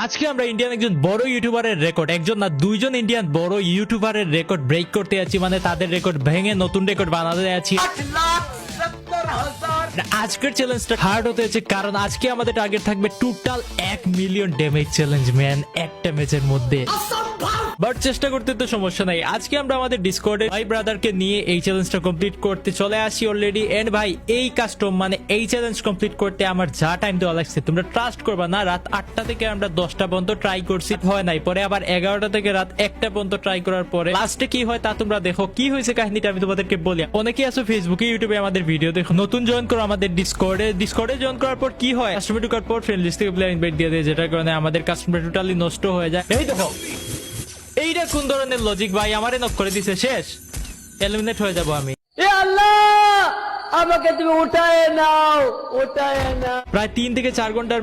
আজকে আমরা ইন্ডিয়ান একজন বড় ইউটিউবারের রেকর্ড, একজন না দুইজন ইন্ডিয়ান বড় ইউটিউবারের রেকর্ড ব্রেক করতে যাচ্ছি, মানে তাদের রেকর্ড ভেঙে নতুন রেকর্ড বানাতে যাচ্ছি। আজকের চ্যালেঞ্জটা হার্ড হতে যাচ্ছে কারণ আজকে আমাদের টার্গেট থাকবে total 1 million damage challenge man, একটা ম্যাচের মধ্যে। বাট চেষ্টা করতে তো সমস্যা নাই। আজকে আমরা আমাদের ডিসকর্ডে ভাই ব্রাদারকে নিয়ে এই চ্যালেঞ্জটা কমপ্লিট করতে চলে আসি অলরেডি। এন্ড ভাই এই কাস্টম মানে এই চ্যালেঞ্জ কমপ্লিট করতে আমার যা টাইম দেওয়া লাগছে তোমরা ট্রাস্ট করবা না। রাত 8টা থেকে আমরা 10টা পর্যন্ত ট্রাই করছি, হয় নাই। পরে আবার 11টা থেকে রাত 1টা পর্যন্ত ট্রাই করার পরে লাস্টে কি হয় তা তোমরা দেখো। কি হয়েছে কাহিনীটা আমি তোমাদেরকে বলি। অনেকেই আছো ফেসবুকে ইউটিউবে আমাদের ভিডিও দেখো, নতুন জয়েন করো আমাদের ডিসকর্ডে জয়েন করার পর কি হয়, কাস্টমে ঢোকার পর ফ্রেন্ড লিস্ট থেকে প্লেয়ার ইনভাইট দিয়ে দেয়, যেটার কারণে আমাদের কাস্টমার টোটালি নষ্ট হয়ে যায়। এই দেখো এইটা কোন ধরনের লজিক ভাই, আমারে নক করে দিছে, শেষ এলিমিনেট হয়ে যাব আমি। এ আল্লাহ, আমাকে তুমি উঠায় নাও। প্রায় 3 থেকে 4 ঘন্টার